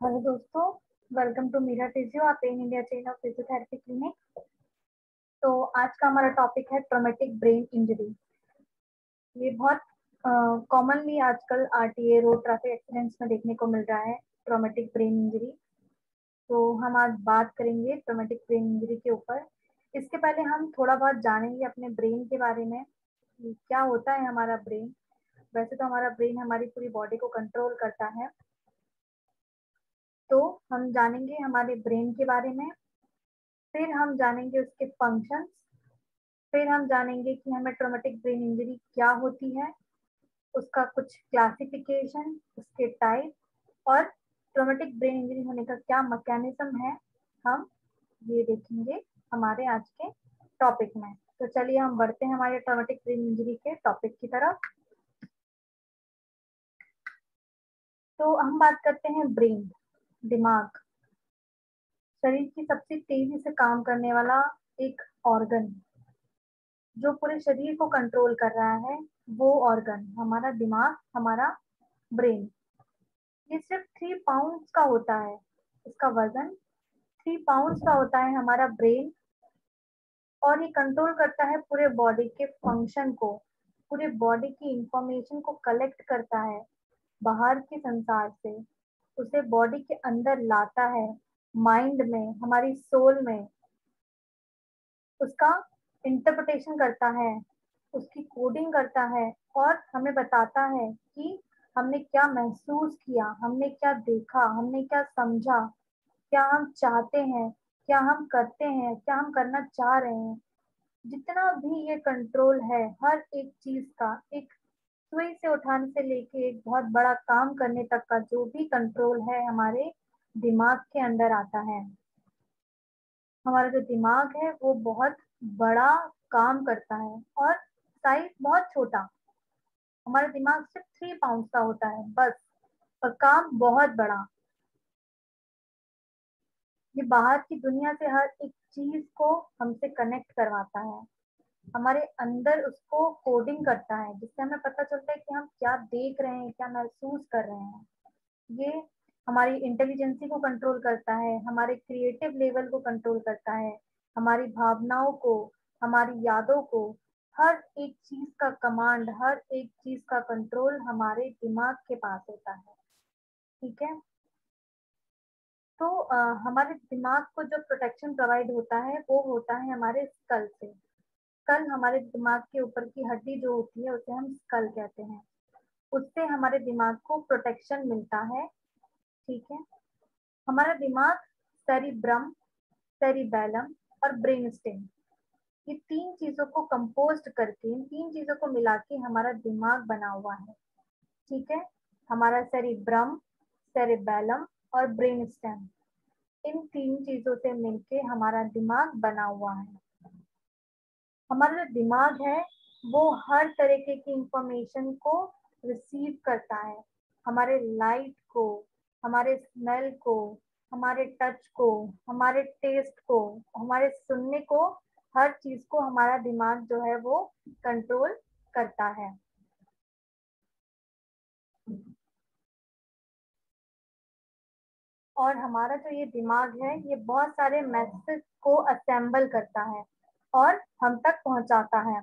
Hello दोस्तों, welcome to Meera physio, आप in India chain of physiotherapy clinic. तो आज का हमारा टॉपिक है ट्रॉमेटिक ब्रेन इंजरी। ये बहुत कॉमनली आजकल आरटीए रोड ट्रैफिक एक्सीडेंट्स में देखने को मिल रहा है, ट्रॉमेटिक ब्रेन इंजरी। तो हम आज बात करेंगे ट्रॉमेटिक ब्रेन इंजरी के ऊपर। इसके पहले हम थोड़ा बहुत जानेंगे अपने ब्रेन के बारे में कि क्या होता है हमारा ब्रेन। वैसे तो हमारा ब्रेन हमारी पूरी बॉडी को कंट्रोल करता है, तो हम जानेंगे हमारे ब्रेन के बारे में। फिर हम जानेंगे उसके फंक्शंस। फिर हम जानेंगे कि हमें ट्रॉमेटिक ब्रेन इंजरी क्या होती है, उसका कुछ क्लासिफिकेशन, उसके टाइप और ट्रॉमेटिक ब्रेन इंजरी होने का क्या मैकेनिज्म है, हम ये देखेंगे हमारे आज के टॉपिक में। तो चलिए हम बढ़ते हैं हमारे ट्रॉमेटिक ब्रेन इंजरी के टॉपिक की तरफ। तो हम बात करते हैं ब्रेन, दिमाग, शरीर की सबसे तेजी से काम करने वाला एक ऑर्गन जो पूरे शरीर को कंट्रोल कर रहा है। वो ऑर्गन हमारा दिमाग, हमारा ब्रेन। ये सिर्फ 3 पाउंड्स का होता है, इसका वजन 3 पाउंड्स का होता है हमारा ब्रेन। और ये कंट्रोल करता है पूरे बॉडी के फंक्शन को, पूरे बॉडी की इंफॉर्मेशन को कलेक्ट करता है बाहर के संसार से, उसे बॉडी के अंदर लाता है, माइंड में, हमारी सोल में उसका इंटरप्रिटेशन करता है, उसकी कोडिंग करता है और हमें बताता है कि हमने क्या महसूस किया, हमने क्या देखा, हमने क्या समझा, क्या हम चाहते हैं, क्या हम करते हैं, क्या हम करना चाह रहे हैं। जितना भी ये कंट्रोल है हर एक चीज का, एक सुई से उठाने से लेके एक बहुत बड़ा काम करने तक का जो भी कंट्रोल है हमारे दिमाग के अंदर आता है। हमारा जो दिमाग है वो बहुत बड़ा काम करता है और साइज बहुत छोटा। हमारा दिमाग सिर्फ 3 पाउंड का होता है बस, और काम बहुत बड़ा। ये बाहर की दुनिया से हर एक चीज को हमसे कनेक्ट करवाता है, हमारे अंदर उसको कोडिंग करता है, जिससे हमें पता चलता है कि हम क्या देख रहे हैं, क्या महसूस कर रहे हैं। ये हमारी इंटेलिजेंसी को कंट्रोल करता है, हमारे क्रिएटिव लेवल को कंट्रोल करता है, हमारी भावनाओं को, हमारी यादों को। हर एक चीज का कमांड, हर एक चीज का कंट्रोल हमारे दिमाग के पास होता है। ठीक है। तो हमारे दिमाग को जो प्रोटेक्शन प्रोवाइड होता है वो होता है हमारे स्कल से। स्कल हमारे दिमाग के ऊपर की हड्डी जो होती है उसे हम स्कल कहते हैं। उससे हमारे दिमाग को प्रोटेक्शन मिलता है। ठीक है। हमारा दिमाग सेरिब्रम, सेरिबैलम और ब्रेन स्टेम, ये 3 चीजों को कंपोस्ट करके, इन 3 चीजों को मिला के हमारा दिमाग बना हुआ है। ठीक है। हमारा सेरिब्रम, सेरिबैलम और ब्रेन स्टेम, इन 3 चीजों से मिलके हमारा दिमाग बना हुआ है। हमारा जो दिमाग है वो हर तरीके की इंफॉर्मेशन को रिसीव करता है, हमारे लाइट को, हमारे स्मेल को, हमारे टच को, हमारे टेस्ट को, हमारे सुनने को, हर चीज को हमारा दिमाग जो है वो कंट्रोल करता है। और हमारा जो ये दिमाग है ये बहुत सारे मैसेज को असेंबल करता है और हम तक पहुंचाता है,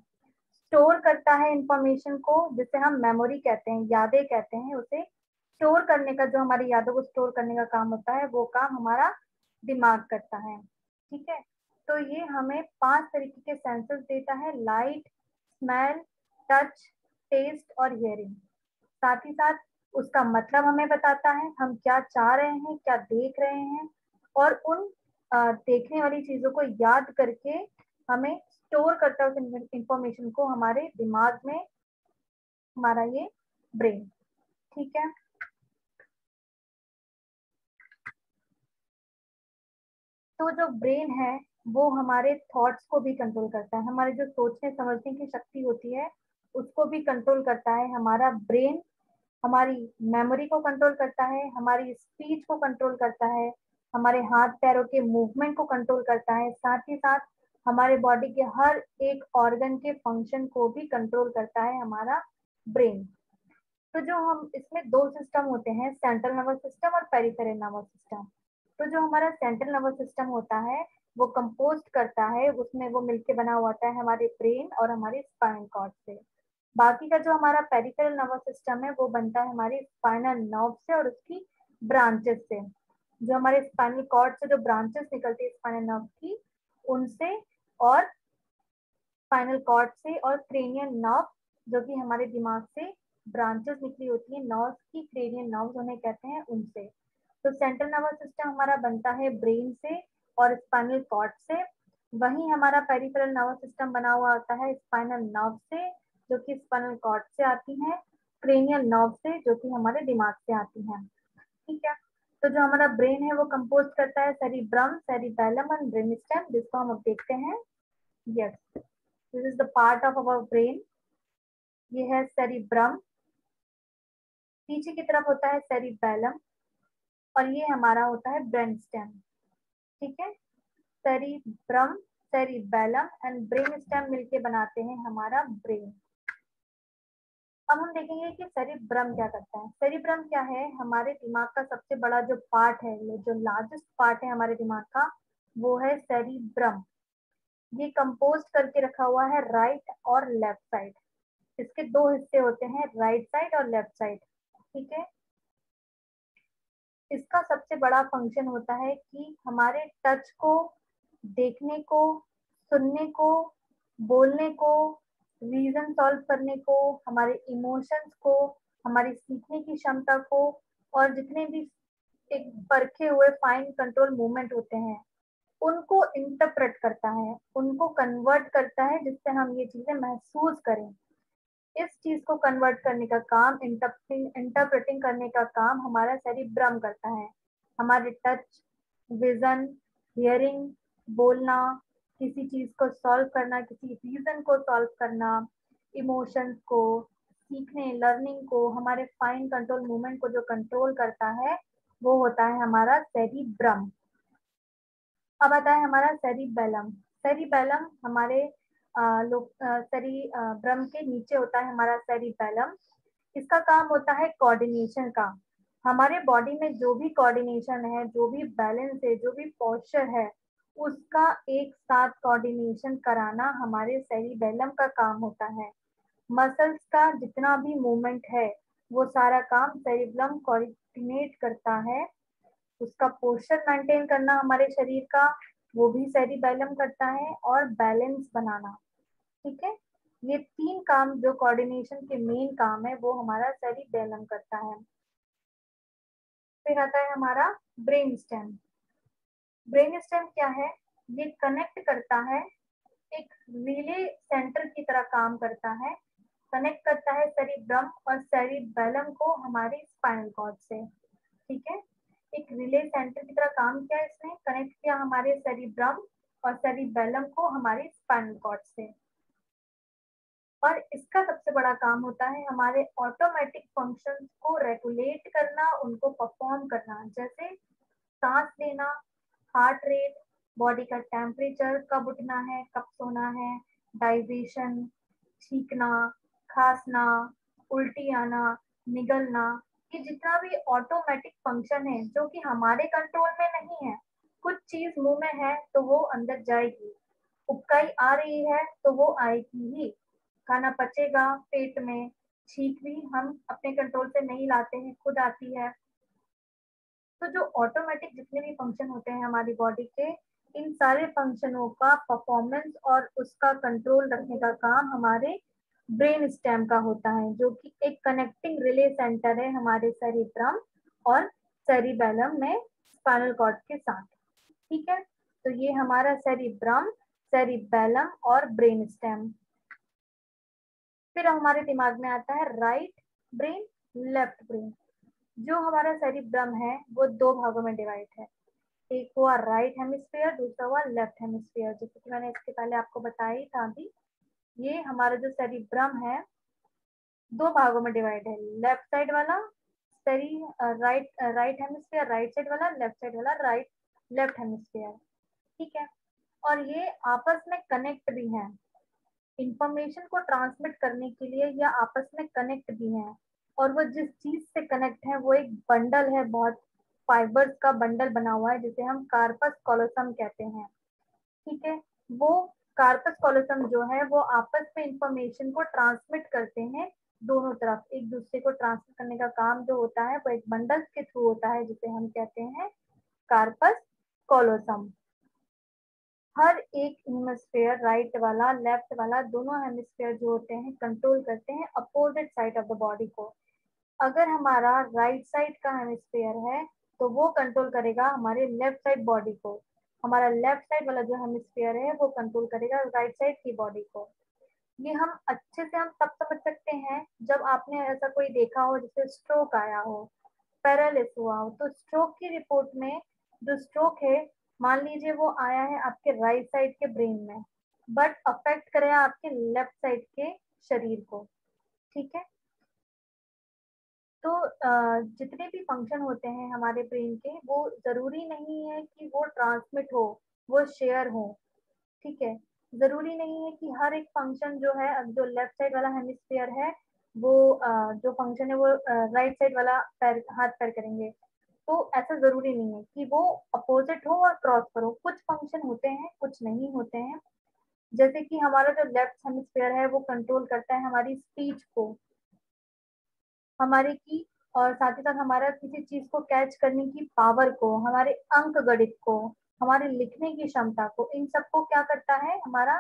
स्टोर करता है इंफॉर्मेशन को, जिसे हम मेमोरी कहते हैं, यादें कहते हैं। उसे स्टोर करने का, जो हमारी यादों को स्टोर करने का काम होता है वो काम हमारा दिमाग करता है। ठीक है। तो ये हमें 5 तरीके के सेंसेस देता है, लाइट, स्मेल, टच, टेस्ट और हियरिंग। साथ ही साथ उसका मतलब हमें बताता है, हम क्या चाह रहे हैं, क्या देख रहे हैं, और उन देखने वाली चीजों को याद करके हमें स्टोर करता है उस इंफॉर्मेशन को हमारे दिमाग में, हमारा ये ब्रेन। ठीक है। तो जो ब्रेन है वो हमारे थॉट्स को भी कंट्रोल करता है, हमारे जो सोचने समझने की शक्ति होती है उसको भी कंट्रोल करता है हमारा ब्रेन। हमारी मेमोरी को कंट्रोल करता है, हमारी स्पीच को कंट्रोल करता है, हमारे हाथ पैरों के मूवमेंट को कंट्रोल करता है, साथ ही साथ हमारे बॉडी के हर एक ऑर्गन के फंक्शन को भी कंट्रोल करता है हमारा ब्रेन। तो जो हम इसमें दो सिस्टम होते हैं, सेंट्रल नर्वस सिस्टम और पेरिफेरल नर्वस सिस्टम। तो जो हमारा सेंट्रल नर्वस सिस्टम होता है वो कंपोस्ट करता है, उसमें वो मिलके बना हुआ होता है हमारे ब्रेन और हमारे स्पाइनल कॉर्ड से। बाकी का जो हमारा पेरिफेरल नर्वस सिस्टम है वो बनता है हमारे स्पाइनल नर्व से और उसकी ब्रांचेस से। जो हमारे स्पाइनल कॉर्ड से जो ब्रांचेस निकलती है स्पाइनल नर्व की, उनसे, और स्पाइनल कॉर्ड से, और क्रेनियल नर्व जो कि हमारे दिमाग से ब्रांचेस निकली होती है नर्व्स की, क्रेनियल नर्व्स उन्हें कहते हैं, उनसे। तो सेंट्रल नर्वस सिस्टम हमारा बनता है ब्रेन से और स्पाइनल कॉर्ड से। वहीं हमारा पेरिफेरल नर्वस सिस्टम बना हुआ होता है स्पाइनल नर्व से, जो कि स्पाइनल कॉर्ड से आती हैं, क्रेनियल नर्व से जो कि हमारे दिमाग से आती हैं। ठीक है। तो जो हमारा ब्रेन है वो कंपोज करता है सेरिब्रम, सेरिबैलम एंड ब्रेनस्टेम, जिसको हम अब देखते हैं। Yes, this is the part of our brain. ये है सेरिब्रम, पीछे की तरफ होता है सेरिबैलम, और ये हमारा होता है ब्रेनस्टेम। ठीक है। सेरिब्रम, सेरिबैलम एंड ब्रेनस्टेम मिलके बनाते हैं हमारा ब्रेन। अब हम देखेंगे कि सेरिब्रम क्या करता है। सेरिब्रम क्या है? हमारे दिमाग का सबसे बड़ा जो पार्ट है, जो लार्जेस्ट पार्ट है हमारे दिमाग का, वो है सेरिब्रम। ये कंपोस्ट करके रखा हुआ है राइट और लेफ्ट साइड। इसके दो हिस्से होते हैं, राइट साइड और लेफ्ट साइड। ठीक है। इसका सबसे बड़ा फंक्शन होता है कि हमारे टच को, देखने को, सुनने को, बोलने को, रीजन सॉल्व करने को, हमारे इमोशंस को, हमारी सीखने की क्षमता को, और जितने भी एक परखे हुए फाइन कंट्रोल मूवमेंट होते हैं उनको इंटरप्रेट करता है, उनको कन्वर्ट करता है, जिससे हम ये चीजें महसूस करें। इस चीज को कन्वर्ट करने का काम, इंटरप्रेटिंग करने का काम हमारा सेरिब्रम करता है। हमारे टच, विजन, हियरिंग, बोलना, किसी चीज को सॉल्व करना, किसी रीजन को सॉल्व करना, इमोशंस को, सीखने, लर्निंग को, हमारे फाइन कंट्रोल मूवमेंट को जो कंट्रोल करता है वो होता है हमारा सेरिब्रम। अब आता है हमारा सेरिबैलम। सेरिबैलम हमारे सेरिब्रम के नीचे होता है हमारा सेरिबैलम। इसका काम होता है कोऑर्डिनेशन का। हमारे बॉडी में जो भी कोऑर्डिनेशन है, जो भी बैलेंस है, जो भी पोस्चर है, उसका एक साथ कोऑर्डिनेशन कराना हमारे सेरिबैलम का काम होता है। मसल्स का जितना भी मूवमेंट है वो सारा काम सेरिबैलम कोऑर्डिनेट करता है। उसका पोस्चर मेंटेन करना हमारे शरीर का, वो भी सेरिबैलम करता है, और बैलेंस बनाना। ठीक है। ये तीन काम जो कोऑर्डिनेशन के मेन काम है वो हमारा सेरिबैलम करता है। फिर आता है हमारा ब्रेन स्टेम। ब्रेन स्टेम क्या है? ये कनेक्ट करता है, एक रिले सेंटर की तरह काम करता है, कनेक्ट करता है सेरिब्रम और सेरिबैलम को हमारे स्पाइनल कॉर्ड से। ठीक है। एक रिले सेंटर की तरह काम किया, इसने कनेक्ट किया हमारे सेरिब्रम और सेरिबैलम को हमारे स्पाइनल कॉर्ड से। और इसका सबसे बड़ा काम होता है हमारे ऑटोमेटिक फंक्शंस को रेगुलेट करना, उनको परफॉर्म करना, जैसे सांस लेना, हार्ट रेट, बॉडी का टेम्परेचर, कब उठना है, कब सोना है, डाइजेशन, छींकना, खांसना, उल्टी आना, निगलना, ये जितना भी ऑटोमेटिक फंक्शन है जो कि हमारे कंट्रोल में नहीं है। कुछ चीज मुंह में है तो वो अंदर जाएगी, उबकाई आ रही है तो वो आएगी ही, खाना पचेगा पेट में, छींक भी हम अपने कंट्रोल से नहीं लाते हैं, खुद आती है। तो जो ऑटोमेटिक जितने भी फंक्शन होते हैं हमारी बॉडी के, इन सारे फंक्शनों का परफॉर्मेंस और उसका कंट्रोल रखने का काम हमारे ब्रेन स्टेम का होता है, जो कि एक कनेक्टिंग रिले सेंटर है हमारे सेरिब्रम और सेरिबैलम में स्पाइनल कॉर्ड के साथ। ठीक है। तो ये हमारा सेरिब्रम, सेरिबैलम और ब्रेन स्टेम। फिर हमारे दिमाग में आता है राइट ब्रेन, लेफ्ट ब्रेन। जो हमारा सेरिब्रम है वो दो भागों में डिवाइड है, एक हुआ राइट हेमिस्फीयर, दूसरा हुआ लेफ्ट हेमिस्फीयर, जैसे कि मैंने इसके पहले आपको बताया ही था अभी। ये हमारा जो सेरिब्रम है दो भागों में डिवाइड है, लेफ्ट साइड वाला सेरी राइट हेमिस्फीयर राइट साइड वाला, लेफ्ट साइड वाला राइट लेफ्ट हेमिस्फीयर। ठीक है। और ये आपस में कनेक्ट भी है, इंफॉर्मेशन को ट्रांसमिट करने के लिए या आपस में कनेक्ट भी है। और वो जिस चीज से कनेक्ट है वो एक बंडल है, बहुत फाइबर्स का बंडल बना हुआ है, जिसे हम कार्पस कॉलोसम कहते हैं। ठीक है, वो कार्पस कॉलोसम जो है वो आपस में इंफॉर्मेशन को ट्रांसमिट करते हैं, दोनों तरफ एक दूसरे को ट्रांसमिट करने का काम जो होता है वो एक बंडल के थ्रू होता है, जिसे हम कहते हैं कार्पस कॉलोसम। हर एक हेमिस्फेयर, राइट वाला लेफ्ट वाला, दोनों हेमिस्फेयर जो होते हैं कंट्रोल करते हैं opposite side of the body को। अगर हमारा राइट साइड का हेमिस्फेयर है तो वो कंट्रोल करेगा हमारे लेफ्ट साइड बॉडी को, हमारा लेफ्ट साइड वाला जो हेमिस्फेयर है वो कंट्रोल करेगा राइट साइड की बॉडी को। ये हम अच्छे से हम तब समझ सकते हैं जब आपने ऐसा कोई देखा हो जिसे स्ट्रोक आया हो, पैरालिस हुआ हो। तो स्ट्रोक की रिपोर्ट में जो स्ट्रोक है, मान लीजिए वो आया है आपके राइट साइड के ब्रेन में, बट अफेक्ट करेगा आपके लेफ्ट साइड के शरीर को। ठीक है, तो जितने भी फंक्शन होते हैं हमारे ब्रेन के, वो जरूरी नहीं है कि वो ट्रांसमिट हो, वो शेयर हो। ठीक है, जरूरी नहीं है कि हर एक फंक्शन जो है, अब जो लेफ्ट साइड वाला हेमिस्फीयर है वो जो फंक्शन है वो राइट साइड वाला पैर, हाथ पैर करेंगे। तो ऐसा जरूरी नहीं है कि वो अपोजिट हो और क्रॉस पर हो, कुछ फंक्शन होते हैं कुछ नहीं होते हैं। जैसे कि हमारा जो लेफ्ट हेमिस्फीयर है वो कंट्रोल करता है हमारी स्पीच को, हमारे की, और साथ ही साथ हमारा किसी चीज को कैच करने की पावर को, हमारे अंक गणित को, हमारे लिखने की क्षमता को, इन सबको क्या करता है हमारा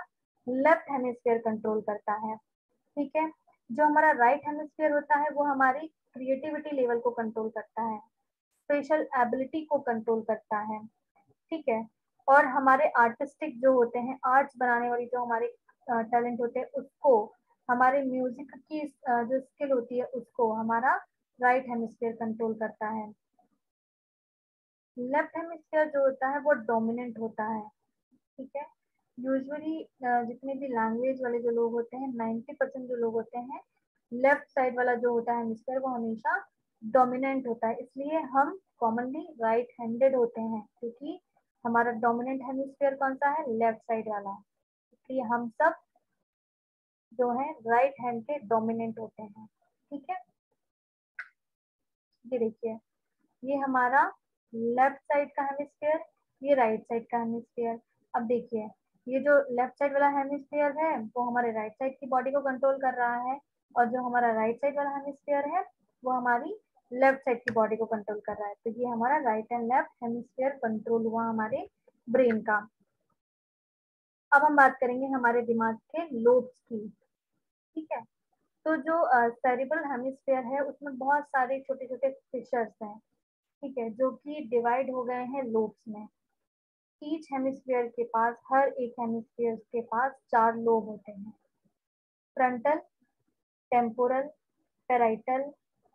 लेफ्ट हेमिस्फीयर कंट्रोल करता है। ठीक है, जो हमारा राइट हेमिस्फीयर होता है वो हमारी क्रिएटिविटी लेवल को कंट्रोल करता है, स्पेशल एबिलिटी को कंट्रोल करता है। ठीक है, और हमारे आर्टिस्टिक जो होते हैं, आर्ट्स बनाने वाली जो हमारे टैलेंट होते हैं उसको, हमारे म्यूजिक की जो स्किल होती है उसको हमारा राइट हेमिस्फीयर कंट्रोल करता है। लेफ्ट हेमिस्फीयर जो होता है वो डोमिनेंट होता है। ठीक है, यूजुअली जितने भी लैंग्वेज वाले जो लोग होते हैं, 90% जो लोग होते हैं, लेफ्ट साइड वाला जो होता है हेमिस्फीयर वो हमेशा डोमिनेंट होता है। इसलिए हम कॉमनली राइट हैंडेड होते हैं, क्योंकि हमारा डोमिनेंट हेमिस्फीयर कौन सा है, लेफ्ट साइड वाला। इसलिए हम सब जो है राइट हैंड के डोमिनेंट होते हैं। ठीक है, ये देखिए, ये हमारा लेफ्ट साइड का हेमिस्फीयर, ये राइट साइड का हेमिस्फीयर। अब देखिए, ये जो लेफ्ट साइड वाला हेमिस्फीयर है वो हमारे राइट साइड की बॉडी को कंट्रोल कर रहा है, और जो हमारा राइट साइड वाला हेमिस्फीयर है वो हमारी लेफ्ट साइड की बॉडी को कंट्रोल कर रहा है। तो ये हमारा right and left hemisphere control हुआ हमारे ब्रेन का। अब हम बात करेंगे हमारे दिमाग के लोब्स की। ठीक है, तो जो सेरिब्रल हेमिस्फीयर है उसमें बहुत सारे छोटे छोटे फिशर्स हैं। ठीक है, जो कि डिवाइड हो गए हैं लोब्स में। ईच हेमिस्फीयर के पास, हर एक हेमिस्फीयर के पास 4 लोब होते हैं, फ्रंटल, टेम्पोरल, पेराइटल,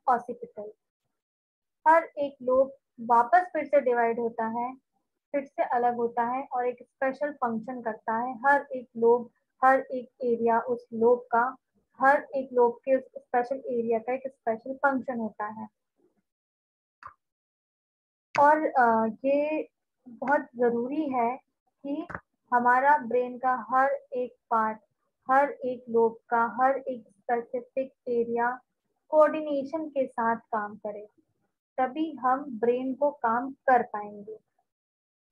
ऑसिपिटल। हर एक लोब वापस फिर से डिवाइड होता है, फिर से अलग होता है और एक स्पेशल फंक्शन करता है। हर एक लोब, हर एक एरिया उस लोब का, हर एक लोब के स्पेशल एरिया का एक स्पेशल फंक्शन होता है। और ये बहुत जरूरी है कि हमारा ब्रेन का हर एक पार्ट, हर एक लोब का हर एक स्पेसिफिक एरिया कोऑर्डिनेशन के साथ काम करे, तभी हम ब्रेन को काम कर पाएंगे।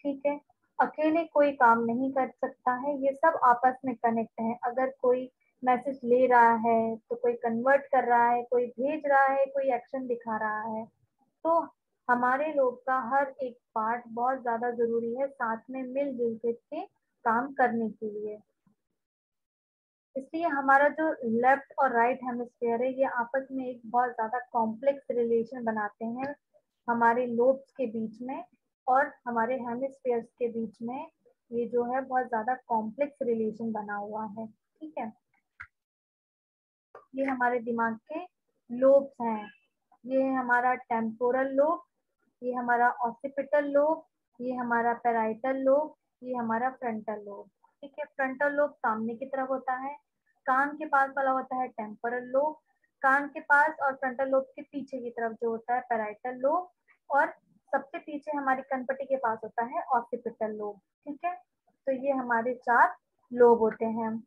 ठीक है, अकेले कोई काम नहीं कर सकता है, ये सब आपस में कनेक्ट है। अगर कोई मैसेज ले रहा है तो कोई कन्वर्ट कर रहा है, कोई भेज रहा है, कोई एक्शन दिखा रहा है। तो हमारे लोग का हर एक पार्ट बहुत ज्यादा जरूरी है साथ में मिलजुल के काम करने के लिए। इसलिए हमारा जो लेफ्ट और राइट हेमिस्फीयर है ये आपस में एक बहुत ज्यादा कॉम्प्लेक्स रिलेशन बनाते हैं हमारे लोब्स के बीच में और हमारे हेमिस्फीयर्स के बीच में। ये जो है बहुत ज्यादा कॉम्प्लेक्स रिलेशन बना हुआ है। ठीक है, ये हमारे दिमाग के लोब्स हैं। ये है हमारा टेम्पोरल लोब, ये हमारा ऑसिपिटल लोब, ये हमारा पेराइटल लोब, ये हमारा फ्रंटल लोब। ठीक है, फ्रंटल लोब सामने की तरफ होता है, कान के पास वाला होता है टेम्पोरल लोब, कान के पास और फ्रंटल लोब के पीछे की तरफ जो होता है पेराइटल लोब, और सबसे पीछे हमारी कनपट्टी के पास होता है ऑसिपिटल लोब। ठीक है, तो ये हमारे 4 लोब होते हैं।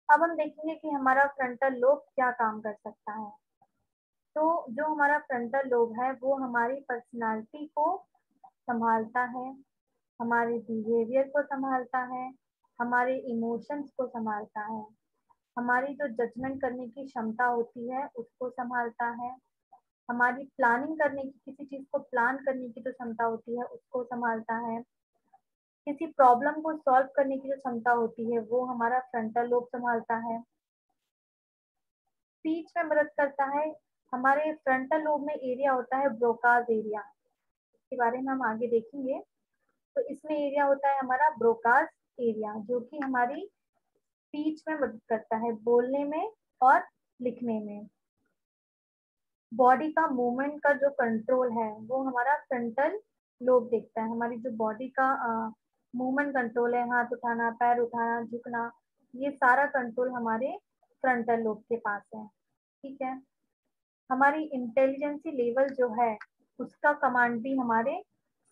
अब हम देखेंगे कि हमारा फ्रंटल लोब क्या काम कर सकता है। तो जो हमारा फ्रंटल लोब है वो हमारी पर्सनालिटी को संभालता है, हमारे बिहेवियर को संभालता है, हमारे इमोशंस को संभालता है, हमारी जो जजमेंट करने की क्षमता होती है उसको संभालता है, हमारी प्लानिंग करने की, किसी चीज को प्लान करने की जो क्षमता होती है उसको संभालता है, किसी प्रॉब्लम को सॉल्व करने की जो क्षमता होती है वो हमारा फ्रंटल लोब संभालता है। स्पीच में मदद करता है। हमारे फ्रंटल लोब में एरिया होता है ब्रोकाज एरिया, इसके बारे में हम आगे देखेंगे। तो इसमें एरिया होता है हमारा ब्रोकाज एरिया, जो कि हमारी स्पीच में मदद करता है, बोलने में और लिखने में। बॉडी का मूवमेंट का जो कंट्रोल है वो हमारा फ्रंटल लोब देखता है। हमारी जो बॉडी का मूवमेंट कंट्रोल है, हाथ उठाना, पैर उठाना, झुकना, ये सारा कंट्रोल हमारे फ्रंटल लोब के पास है। ठीक है। हमारी इंटेलिजेंसी लेवल जो है उसका कमांड भी हमारे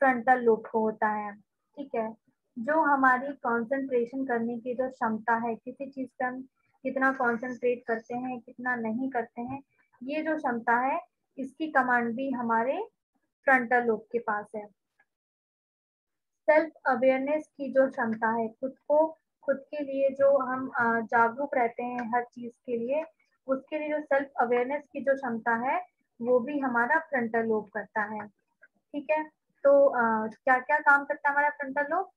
फ्रंटल लोब को होता है। ठीक है। जो हमारी कंसंट्रेशन करने की जो क्षमता है, किसी चीज पे हम कितना कंसंट्रेट करते हैं, कितना नहीं करते हैं, ये जो क्षमता है इसकी कमांड भी हमारे फ्रंटल लोब के पास है। सेल्फ अवेयरनेस की जो क्षमता है, खुद के लिए जो हम जागरूक रहते हैं हर चीज के लिए, उसके लिए जो सेल्फ अवेयरनेस की जो क्षमता है वो भी हमारा फ्रंटल लोब करता है। ठीक है। तो क्या क्या काम करता है हमारा फ्रंटल लोब?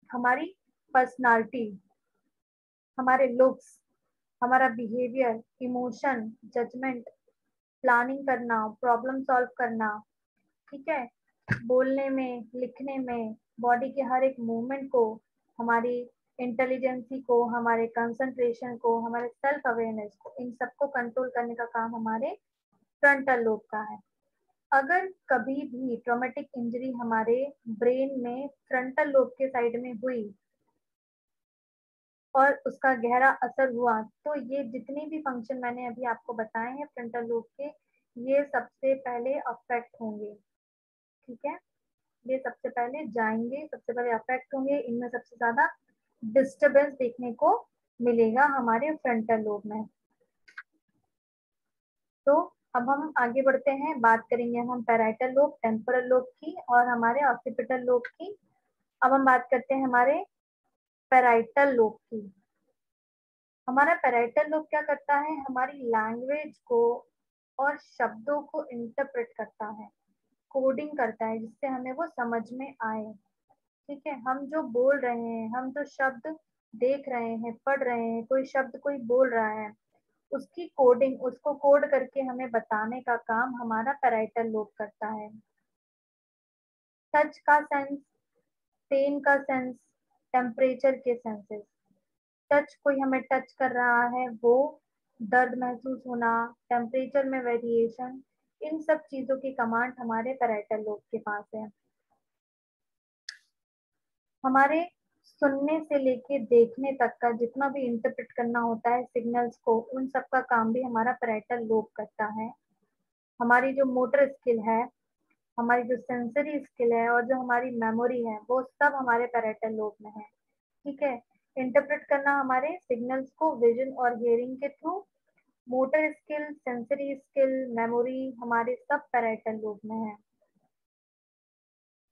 हमारी पर्सनालिटी, हमारे लुक्स, हमारा बिहेवियर, इमोशन, जजमेंट, प्लानिंग करना, प्रॉब्लम सॉल्व करना। ठीक है। बोलने में, लिखने में, बॉडी के हर एक मूवमेंट को, हमारी इंटेलिजेंसी को, हमारे कंसंट्रेशन को, हमारे सेल्फ अवेयरनेस को, इन सबको कंट्रोल करने का काम हमारे फ्रंटल लोब का है। अगर कभी भी ट्रॉमेटिक इंजरी हमारे ब्रेन में फ्रंटल लोब के साइड में हुई और उसका गहरा असर हुआ, तो ये जितने भी फंक्शन मैंने अभी आपको बताए हैं फ्रंटल लोब के, ये सबसे पहले अफेक्ट होंगे। ठीक है। ये सबसे पहले जाएंगे, सबसे पहले अफेक्ट होंगे, इनमें सबसे ज्यादा डिस्टरबेंस देखने को मिलेगा हमारे फ्रंटल लोब में। तो अब हम आगे बढ़ते हैं, बात करेंगे हम पैराइटल लोब, टेम्पोरल लोब की और हमारे ऑक्सीपिटल लोब की। अब हम बात करते हैं हमारे पैराइटल लोब की। हमारा पैराइटल लोब क्या करता है? हमारी लैंग्वेज को और शब्दों को इंटरप्रेट करता है, कोडिंग करता है, जिससे हमें वो समझ में आए। ठीक है। हम जो बोल रहे हैं, हम जो शब्द देख रहे हैं, पढ़ रहे हैं, कोई शब्द कोई बोल रहा है, उसकी कोडिंग, उसको कोड करके हमें बताने का काम हमारा पैराइटल लोब करता है। टच का सेंस, पेन का सेंस, टेम्परेचर के सेंसेस। टच, कोई हमें टच कर रहा है, वो दर्द महसूस होना, टेम्परेचर में वेरिएशन, इन सब चीजों की कमांड हमारे पैराइटल लोब के पास है। हमारे सुनने से लेके देखने तक का जितना भी इंटरप्रेट करना होता है सिग्नल्स को, उन सब का काम भी हमारा पैराइटल लोब करता है। हमारी जो मोटर स्किल है, हमारी जो सेंसरी स्किल है और जो हमारी मेमोरी है, वो सब हमारे पैराइटल लोब में है। ठीक है। इंटरप्रेट करना हमारे सिग्नल्स को विजन और हियरिंग के through, motor skill, sensory skill, memory हमारे सब पैराइटल लोब में है।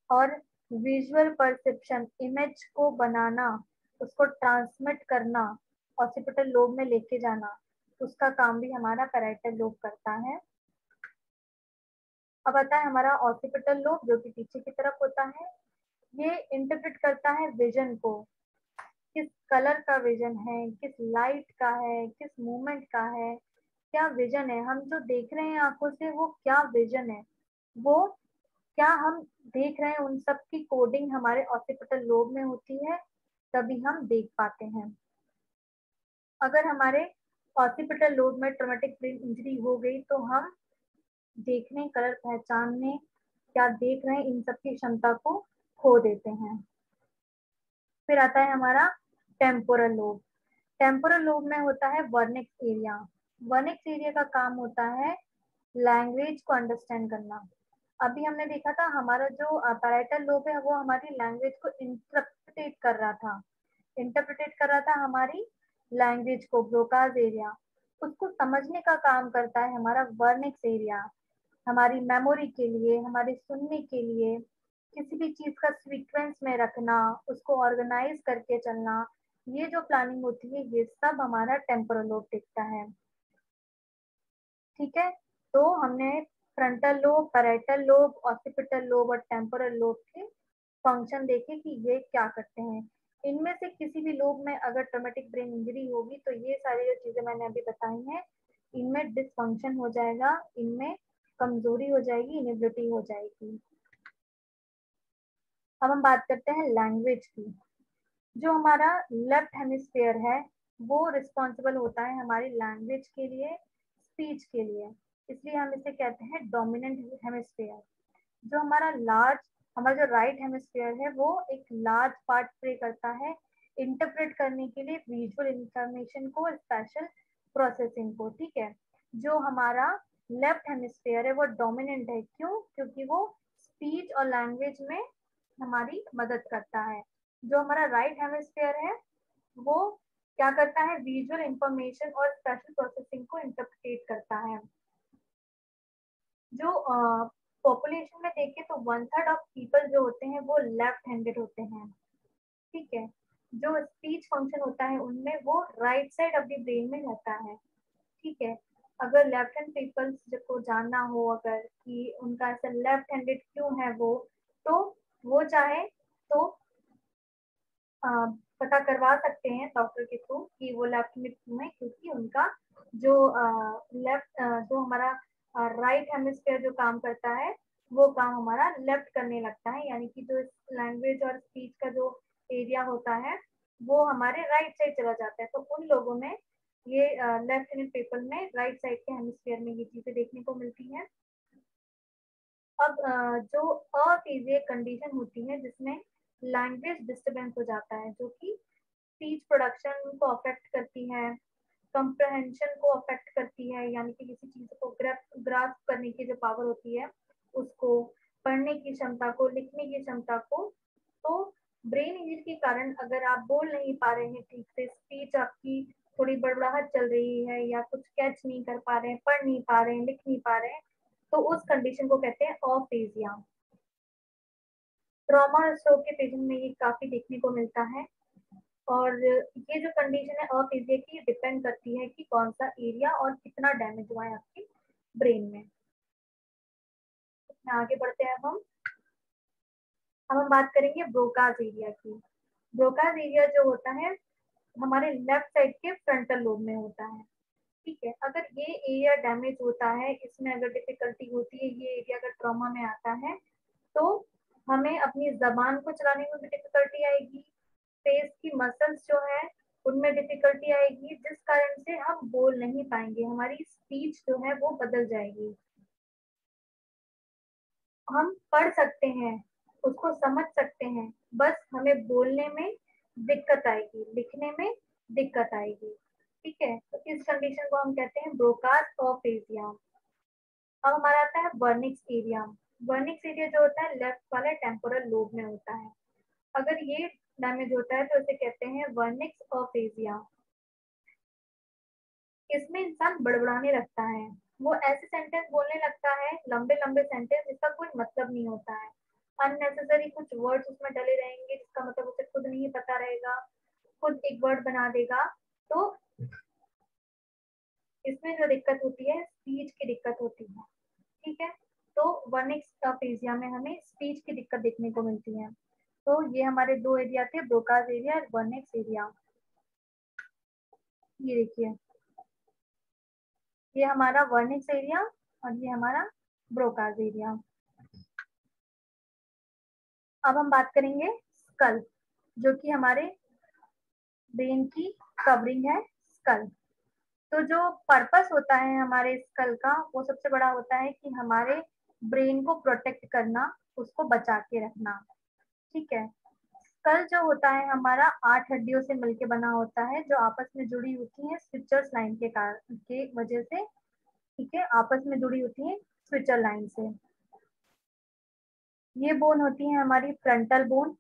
और विजुअल परसेप्शन, इमेज को बनाना, उसको ट्रांसमिट करना, ऑक्सीपिटल लोब में लेके जाना, उसका काम भी हमारा पैराइटल लोब करता है। अब आता है हमारा ऑक्सीपिटल लोब, जो कि पीछे की तरफ होता है। ये इंटरप्रेट करता है विजन को, किस कलर का विजन है, किस लाइट का है, किस मूवमेंट का है, क्या विजन है, हम जो देख रहे हैं आंखों से वो क्या विजन है, वो क्या हम देख रहे हैं, उन सब की कोडिंग हमारे ऑक्सीपिटल लोब में होती है, तभी हम देख पाते हैं। अगर हमारे ऑक्सीपिटल लोब में ट्रॉमेटिक ब्रेन इंजरी हो गई तो हम देखने, कलर पहचानने, क्या देख रहे हैं, इन सब की क्षमता को खो देते हैं। फिर आता है हमारा टेम्पोरल लोब। टेम्पोरल लोब में होता है वर्निक्स एरिया। वर्निक्स एरिया का काम होता है लैंग्वेज को अंडरस्टैंड करना। अभी हमने देखा था हमारा जो पैराइटल लोब है वो हमारी लैंग्वेज को इंटरप्रेट कर रहा था, हमारी लैंग्वेज को, ब्रोकाज एरिया, उसको समझने का काम करता है हमारा वर्निक्स एरिया। हमारी मेमोरी के लिए, हमारे सुनने के लिए, किसी भी चीज का सीक्वेंस में रखना, उसको ऑर्गेनाइज करके चलना, ये जो प्लानिंग होती है ये सब हमारा टेम्पोरल लोब देखता है। ठीक है, तो हमने frontal lobe, parietal lobe, occipital lobe और टेम्पोरल लोब के फंक्शन देखे कि ये क्या करते हैं। इनमें से किसी भी लोब में अगर ट्रॉमेटिक ब्रेन इंजरी होगी तो ये सारी जो चीजें मैंने अभी बताई हैं इनमें डिसफंक्शन हो जाएगा, इनमें कमजोरी हो जाएगी, इनेबिलिटी हो जाएगी। अब हम बात करते हैं लैंग्वेज की। जो हमारा लेफ्ट हेमिस्फेयर है वो रिस्पॉन्सिबल होता है हमारी लैंग्वेज के लिए, स्पीच के लिए, इसलिए हम इसे कहते हैं डोमिनेंट हेमिस्फेयर। जो हमारा जो राइट हेमिस्फेयर है वो एक लार्ज पार्ट प्ले करता है इंटरप्रेट करने के लिए विजुअल इंफॉर्मेशन को, स्पेशल प्रोसेसिंग को। ठीक है, जो हमारा लेफ्ट हेमिस्फेयर है वो डोमिनेंट है, क्यों? क्योंकि वो स्पीच और लैंग्वेज में हमारी मदद करता है। जो हमारा राइट हेमिस्फेयर है वो क्या करता है, विजुअल इंफॉर्मेशन और स्पेशल प्रोसेसिंग को इंटरप्रेट करता है। जो पॉपुलेशन में देखें तो 1/3 ऑफ पीपल जो होते हैं वो लेफ्ट हैंडेड होते हैं। ठीक है, जो स्पीच फंक्शन होता है उनमें वो right side of the brain में रहता है। ठीक है, अगर लेफ्ट हैंड पीपल्स को जानना हो अगर कि उनका ऐसा लेफ्ट हैंडेड क्यों है तो वो चाहे तो पता करवा सकते हैं डॉक्टर के थ्रू कि वो लेफ्ट में क्यों है, क्योंकि उनका जो जो हमारा राइट हेमिस्फेयर जो काम करता है वो काम हमारा लेफ्ट करने लगता है, यानी कि जो लैंग्वेज और स्पीच का जो एरिया होता है वो हमारे राइट साइड चला जाता है। तो उन लोगों में ये लेफ्ट हैंडेड पीपल में राइट साइड के हेमिस्फेयर में ये चीजें देखने को मिलती हैं। अब जो अफेजिक कंडीशन होती है जिसमें लैंग्वेज डिस्टरबेंस हो जाता है, जो कि स्पीच प्रोडक्शन को अफेक्ट करती है, कंप्रहेंशन को अफेक्ट करती है, यानी कि किसी चीज को ग्रास्प करने की जो पावर होती है उसको, पढ़ने की क्षमता को, लिखने की क्षमता को। तो ब्रेन इंजरी के कारण अगर आप बोल नहीं पा रहे हैं ठीक से, स्पीच आपकी थोड़ी बड़बड़ाहट चल रही है या कुछ कैच नहीं कर पा रहे हैं, पढ़ नहीं पा रहे हैं, लिख नहीं पा रहे हैं, तो उस कंडीशन को कहते हैं अफेजिया। ट्रॉमा और स्ट्रोक के पेशेंट में ये काफी देखने को मिलता है। और ये जो कंडीशन है अफेजिया की डिपेंड करती है कि कौन सा एरिया और कितना डैमेज हुआ है आपके ब्रेन में। आगे बढ़ते हैं अब हम बात करेंगे ब्रोकाज एरिया की। ब्रोकाज एरिया जो होता है हमारे लेफ्ट साइड के फ्रंटल लोब में होता है। ठीक है, अगर ये एरिया डैमेज होता है, इसमें अगर डिफिकल्टी होती है, ये एरिया अगर ट्रॉमा में आता है तो हमें अपनी जबान को चलाने में भी डिफिकल्टी आएगी, फेस की मसल्स जो है उनमें डिफिकल्टी आएगी, जिस कारण से हम बोल नहीं पाएंगे, हमारी स्पीच जो है वो बदल जाएगी। हम पढ़ सकते हैं, उसको समझ सकते हैं, बस हमें बोलने में दिक्कत आएगी, लिखने में दिक्कत आएगी। ठीक है, तो इस कंडीशन को हम कहते हैं ब्रोकाज अफेजिया। अब हमारा आता है वर्निक्स एरिया। वर्निक्स एरिया जो होता है लेफ्ट वाले टेम्पोरल लोब में होता है। अगर ये डैमेज होता है तो इसे कहते हैं वर्निक्स अफेजिया। इसमें इंसान बड़बड़ाने लगता है, वो ऐसे सेंटेंस बोलने लगता है, लंबे लंबे सेंटेंस जिसका कोई मतलब नहीं होता है, अननेसेसरी कुछ वर्ड्स उसमें डले रहेंगे जिसका मतलब उसे खुद नहीं पता रहेगा, खुद एक वर्ड बना देगा। तो इसमें जो दिक्कत होती है स्पीच की दिक्कत होती है। ठीक है, तो वर्निक्स अफेजिया में हमें स्पीच की दिक्कत देखने को मिलती है। तो ये हमारे दो एरिया थे, ब्रोकाज एरिया और वर्निक्स एरिया। ये देखिए, ये हमारा वर्निक्स एरिया और ये हमारा ब्रोकाज एरिया। अब हम बात करेंगे स्कल, जो कि हमारे ब्रेन की कवरिंग है स्कल। तो जो पर्पस होता है हमारे स्कल का वो सबसे बड़ा होता है कि हमारे ब्रेन को प्रोटेक्ट करना, उसको बचा के रखना। ठीक है, स्कल जो होता है हमारा 8 हड्डियों से मिलकर बना होता है जो आपस में जुड़ी होती है स्विचर्स लाइन के कारण के वजह से। ठीक है, आपस में जुड़ी होती है स्विचर लाइन से। ये बोन होती है हमारी फ्रंटल बोन,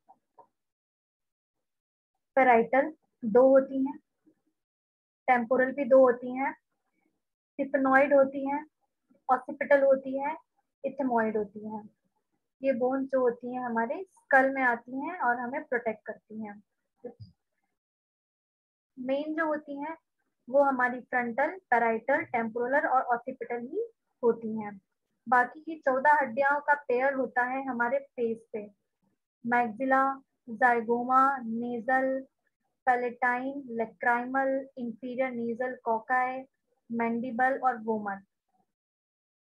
पेराइटल, दो होती हैं। टेम्पोरल भी दो होती हैं, सिफनॉइड होती हैं, ऑसिपिटल होती है, इथमॉइड होती है। ये बोन्स जो होती हैं हमारे स्कल में आती हैं और हमें प्रोटेक्ट करती हैं। मेन जो होती हैं वो हमारी फ्रंटल, पैराइटल, टेम्पोरल और ऑसिपिटल ही होती हैं। बाकी की 14 हड्डियों का पेयर होता है हमारे फेस पे, maxilla, zygoma, nasal, palatine, lacrimal, inferior nasal कॉकाई, मैंडिबल और वोमर।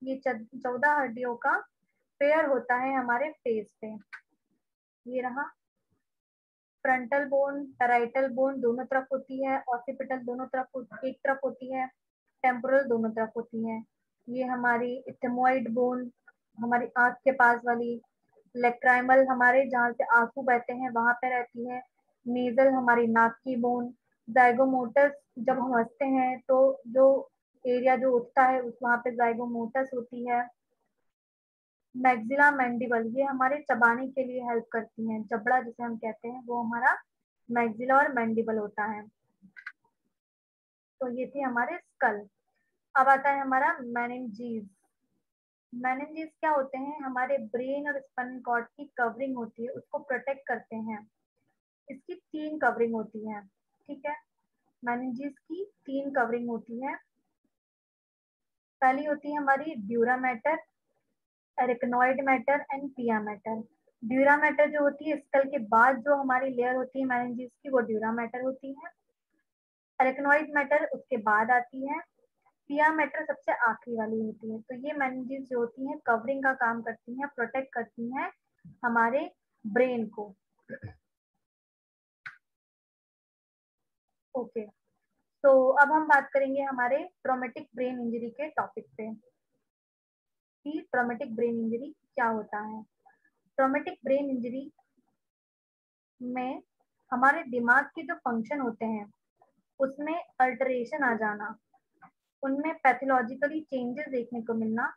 ये 14 हड्डियों का पेयर होता है हमारे फेस पे। ये रहा फ्रंटल बोन, पैराइटल बोन दोनों तरफ होती है, ऑसिपिटल दोनों तरफ एक तरफ होती है, टेम्पोरल दोनों तरफ होती है। ये हमारी इथमोइड बोन हमारी आंख के पास वाली, लेक्राइमल हमारे जहाँ से आंसू बहते हैं वहां पे रहती है, नेजल हमारी नाक की बोन, जाइगोमोटस जब हम हंसते हैं तो जो एरिया जो उठता है उस वहां पे जाइगोमोटस होती है। मैक्सिला मैंडिबल ये हमारे चबाने के लिए हेल्प करती हैं, जबड़ा जिसे हम कहते हैं वो हमारा मैक्सिला और मैंडिबल होता है। तो ये थी हमारे स्कल। अब आता है हमारा मेनिंजीज। मेनिंजीज क्या होते हैं? हमारे ब्रेन और स्पाइनल कॉर्ड की कवरिंग होती है, उसको प्रोटेक्ट करते हैं। इसकी 3 कवरिंग होती है, ठीक है। मेनिंजीज की 3 कवरिंग होती है। पहली होती है हमारी ड्यूरा मैटर, एरिकनॉइड मैटर एंड पिया मैटर। ड्यूरा मैटर जो होती है स्कल के बाद जो हमारी लेयर होती है मेनिंजीज की वो ड्यूरा मैटर होती है। एरिकनॉइड मैटर उसके बाद आती है। पिया मैटर सबसे आखिरी वाली होती है। तो ये मेनिंजीज जो होती हैं कवरिंग का काम करती हैं, प्रोटेक्ट करती हैं हमारे ब्रेन को। ओके, तो अब हम बात करेंगे हमारे ट्रॉमेटिक ब्रेन इंजरी के टॉपिक पे कि ट्रॉमेटिक ब्रेन इंजरी क्या होता है। ट्रॉमेटिक ब्रेन इंजरी में हमारे दिमाग के जो फंक्शन होते हैं उसमें अल्टरेशन आ जाना, उनमें पैथोलॉजिकली चेंजेस देखने को मिलना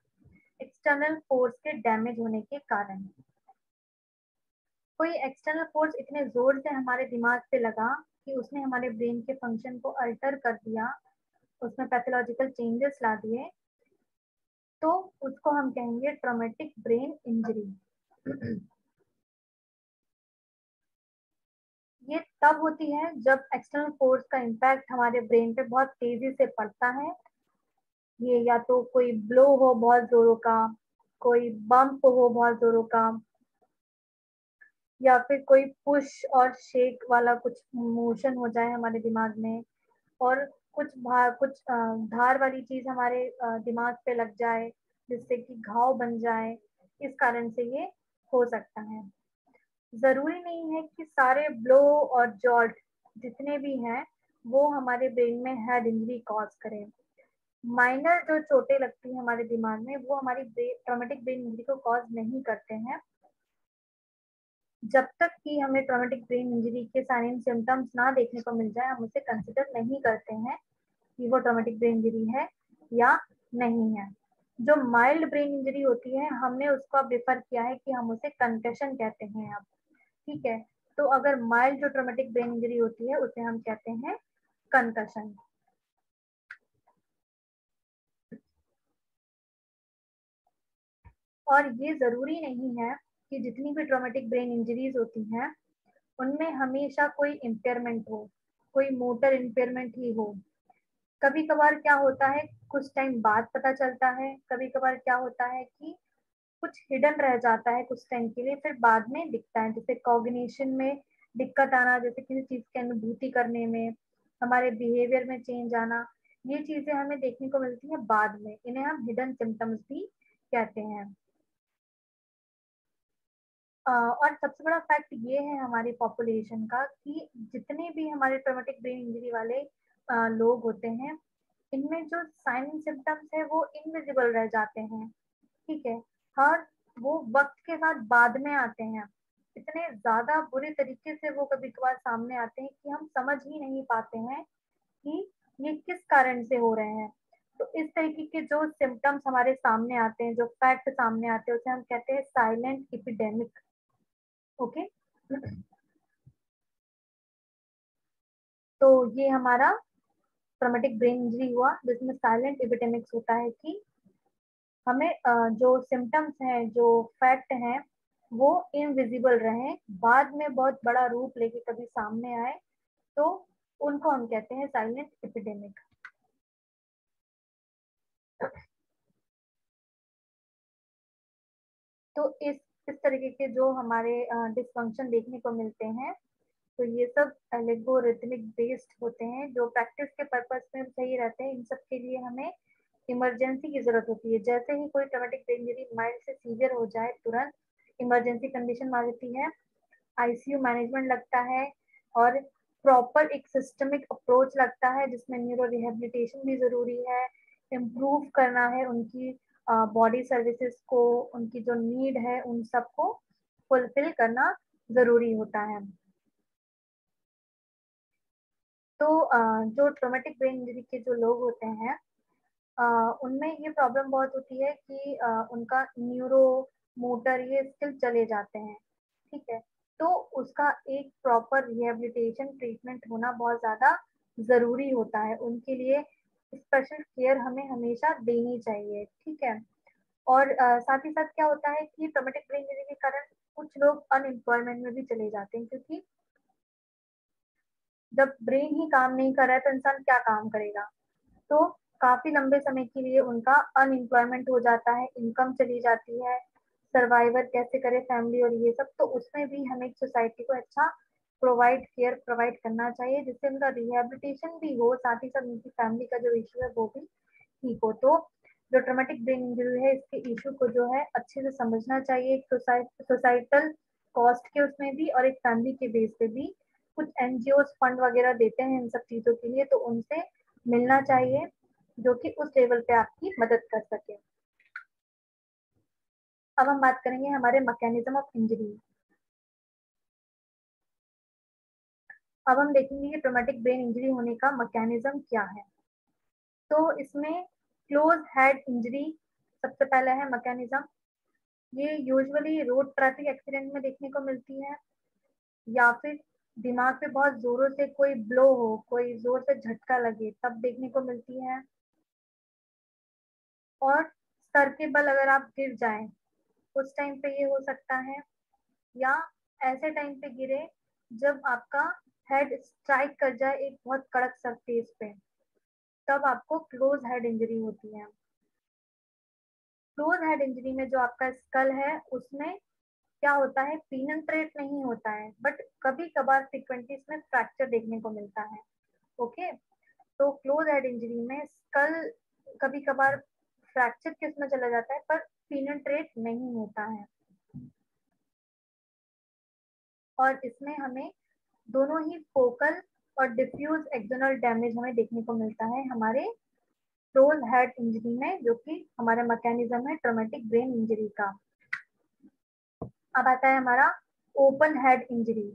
एक्सटर्नल फोर्स के डैमेज होने के कारण। कोई एक्सटर्नल फोर्स इतने जोर से हमारे दिमाग पे लगा कि उसने हमारे ब्रेन के फंक्शन को अल्टर कर दिया, उसमें पैथोलॉजिकल चेंजेस ला दिए, तो उसको हम कहेंगे ट्रॉमेटिक ब्रेन इंजरी। ये तब होती है जब एक्सटर्नल फोर्स का इम्पैक्ट हमारे ब्रेन पे बहुत तेजी से पड़ता है। ये या तो कोई ब्लो हो बहुत जोरों का, कोई बम्प हो बहुत जोरों का, या फिर कोई पुश और शेक वाला कुछ मोशन हो जाए हमारे दिमाग में, और धार वाली चीज हमारे दिमाग पे लग जाए जिससे कि घाव बन जाए। इस कारण से ये हो सकता है। जरूरी नहीं है कि सारे ब्लो और जॉल्ट जितने भी हैं वो हमारे ब्रेन में हेड इंजरी कॉज करें। माइनर जो चोटें लगती हैं हमारे दिमाग में वो हमारी ट्रॉमेटिक ब्रेन इंजरी को कॉज नहीं करते हैं। जब तक कि हमें ट्रॉमेटिक ब्रेन इंजरी के साइन एंड सिम्टम्स ना देखने को मिल जाए हम उसे कंसिडर नहीं करते हैं कि वो ट्रॉमेटिक ब्रेन इंजरी है या नहीं है। जो माइल्ड ब्रेन इंजरी होती है हमने उसको अब रेफर किया है कि हम उसे कंकशन कहते हैं अब, ठीक है। तो अगर माइल्ड जो ट्रॉमेटिक ब्रेन इंजरी होती है उसे हम कहते हैं कंकशन। और ये जरूरी नहीं है कि जितनी भी ट्रॉमेटिक ब्रेन इंजरीज होती हैं उनमें हमेशा कोई इम्पेयरमेंट हो, कोई मोटर इम्पेयरमेंट ही हो। कभी कभार क्या होता है कुछ टाइम बाद पता चलता है, कभी कभार क्या होता है कि कुछ हिडन रह जाता है कुछ टाइम के लिए फिर बाद में दिखता है, जैसे कॉग्निशन में दिक्कत आना, जैसे किसी चीज की अनुभूति करने में, हमारे बिहेवियर में चेंज आना, ये चीजें हमें देखने को मिलती है बाद में, इन्हें हम हिडन सिम्टम्स भी कहते हैं। और सबसे बड़ा फैक्ट ये है हमारी पॉपुलेशन का कि जितने भी हमारे ट्रॉमेटिक ब्रेन इंजरी वाले लोग होते हैं इनमें जो साइन सिम्टम्स है वो इनविजिबल रह जाते हैं, ठीक है। हर वो वक्त के साथ बाद में आते हैं, इतने ज्यादा बुरे तरीके से वो कभी कभार सामने आते हैं कि हम समझ ही नहीं पाते हैं कि ये किस कारण से हो रहे हैं। तो इस तरीके के जो सिम्टम्स हमारे सामने आते हैं, जो फैक्ट सामने आते हैं उसे हम कहते हैं साइलेंट एपिडेमिक। ओके, तो ये हमारा ट्रॉमेटिक ब्रेन इंजरी हुआ जिसमें साइलेंट एपिडेमिक्स होता है कि हमें जो सिम्टम्स हैं, जो फैक्ट हैं, वो इनविजिबल रहे, बाद में बहुत बड़ा रूप लेके कभी सामने आए, तो उनको हम कहते हैं साइलेंट एपिडेमिक। तो इस तरीके के जो हमारे डिसफंक्शन देखने को मिलते हैं, तो ये सब एल्गोरिथमिक बेस्ड होते हैं, जो प्रैक्टिस के पर्पस में सही रहते हैं। इन सब के लिए हमें इमरजेंसी की जरूरत होती है। जैसे ही कोई ट्रॉमेटिक ब्रेन इंजरी माइल्ड से सीवियर हो जाए, तुरंत इमरजेंसी कंडीशन आ जाती है, आईसीयू मैनेजमेंट लगता है, और प्रॉपर एक सिस्टमिक अप्रोच लगता है जिसमें न्यूरो रिहेबिलिटेशन भी जरूरी है, इम्प्रूव करना है उनकी बॉडी सर्विसेज को, उनकी जो नीड है उन सबको फुलफिल करना जरूरी होता है। तो जो ट्रॉमेटिक ब्रेन इंजरी के जो लोग होते हैं, उनमें ये प्रॉब्लम बहुत होती है कि उनका न्यूरो मोटर ये स्किल चले जाते हैं, ठीक है। तो उसका एक प्रॉपर रिहेबिलिटेशन ट्रीटमेंट होना बहुत ज्यादा जरूरी होता है, उनके लिए स्पेशल केयर हमें हमेशा देनी चाहिए, ठीक है। और साथ ही साथ क्या होता है कि ट्रॉमेटिक ब्रेन इंजरी के कारण कुछ लोग अनएम्प्लॉयमेंट में भी चले जाते हैं, क्योंकि जब ब्रेन ही काम नहीं कर रहा है तो इंसान क्या काम करेगा। तो काफी लंबे समय के लिए उनका अनएम्प्लॉयमेंट हो जाता है, इनकम चली जाती है, सर्वाइवर कैसे करे फैमिली और ये सब। तो उसमें भी हमें सोसाइटी को अच्छा केयर प्रोवाइड करना चाहिए, जिससे उनका रिहेबिलिटेशन भी हो, साथ ही साथ उनकी फैमिली का जो इशू है वो भी ठीक हो। तो जो ट्रॉमेटिक ब्रेन इंजरी है, इसके इशू को जो है अच्छे से समझना चाहिए, एक सोसाइटल कॉस्ट के उसमें भी और एक फैमिली के बेस पे भी। कुछ एनजीओ फंड वगैरह देते हैं इन सब चीजों के लिए, तो उनसे मिलना चाहिए, जो कि उस लेवल पे आपकी मदद कर सके। अब हम बात करेंगे हमारे मैकेनिज्म ऑफ इंजरी। अब हम देखेंगे कि ट्रॉमेटिक ब्रेन इंजरी होने का मैकेनिज्म क्या है। तो इसमें क्लोज हेड इंजरी सबसे पहला है मैकेनिज्म। ये यूजुअली रोड ट्रैफिक एक्सीडेंट में देखने को मिलती है, या फिर दिमाग पे बहुत जोरों से कोई ब्लो हो, कोई जोर से झटका लगे, तब देखने को मिलती है। और सर के बल अगर आप गिर जाएं, उस टाइम पे ये हो सकता है, या ऐसे टाइम पे गिरे जब आपका हेड स्ट्राइक कर जाए एक बहुत कड़क सरफेस पे, तब आपको क्लोज हेड इंजरी होती है। क्लोज हेड इंजरी में जो आपका स्कल है उसमें क्या होता है, पीनेट्रेट नहीं होता है, बट कभी कभार फ्रीक्वेंटली इसमें फ्रैक्चर देखने को मिलता है। ओके, तो क्लोज हेड इंजरी में स्कल कभी कभार फ्रैक्चर के उसमें चला जाता है, पर पीनेट्रेट नहीं होता है। और इसमें हमें दोनों ही फोकल और डिफ्यूज एक्सोनल डैमेज हमें देखने को मिलता है हमारे क्लोज हेड इंजरी में, जो कि हमारा मैकेनिज्म है ट्रॉमेटिक ब्रेन इंजरी का। अब आता है हमारा ओपन हेड इंजरी।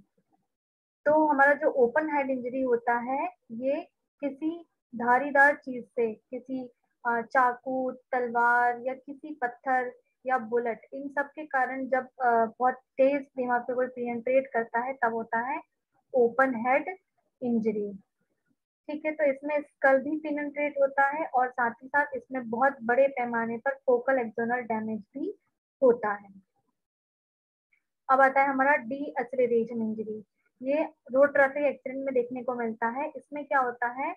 तो हमारा जो ओपन हेड इंजरी होता है, ये किसी धारीदार चीज से, किसी चाकू, तलवार या किसी पत्थर या बुलेट, इन सब के कारण जब बहुत तेज दिमाग पे कोई पेनिट्रेट करता है, तब होता है ओपन हेड इंजरी, ठीक है। तो इसमें स्कल भी पेनिट्रेट होता है, और साथ ही साथ इसमें बहुत बड़े पैमाने पर फोकल एक्सोनल डैमेज भी होता है। अब आता है हमारा डी एक्सेलरेशन इंजरी। ये रोड ट्रैफिक एक्सीडेंट में देखने को मिलता है। इसमें क्या होता है,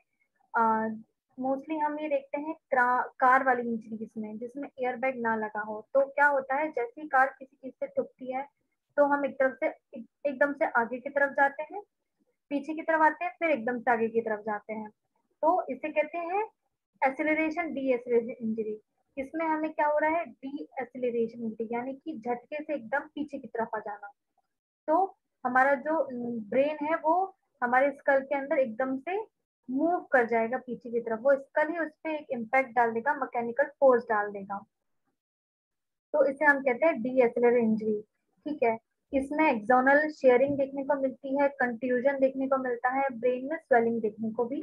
मोस्टली हम ये देखते हैं कार वाली इंजरीज में, जिसमें एयर बैग ना लगा हो। तो क्या होता है, जैसी कार किसी चीज से ठुकती है, तो हम एक तरफ से एकदम से आगे की तरफ जाते हैं, पीछे की तरफ आते हैं, फिर एकदम से आगे की तरफ जाते हैं। तो इसे कहते हैं एक्सेलरेशन डी एक्सेलरेशन इंजरी। इसमें हमें क्या हो रहा है, डी एक्सेलरेशन इंजरी, यानी कि झटके से एकदम पीछे की तरफ आ जाना। तो हमारा जो ब्रेन है वो हमारे स्कल के अंदर एकदम से मूव कर जाएगा पीछे की तरफ, वो स्कल ही उस पर एक इम्पैक्ट डाल देगा, मैकेनिकल फोर्स डाल देगा। तो इसे हम कहते हैं डी एक्सेलरेशन इंजरी, ठीक है। इसमें एक्सोनल शेयरिंग देखने को मिलती है, कंट्यूजन देखने को मिलता है, ब्रेन में स्वेलिंग देखने को भी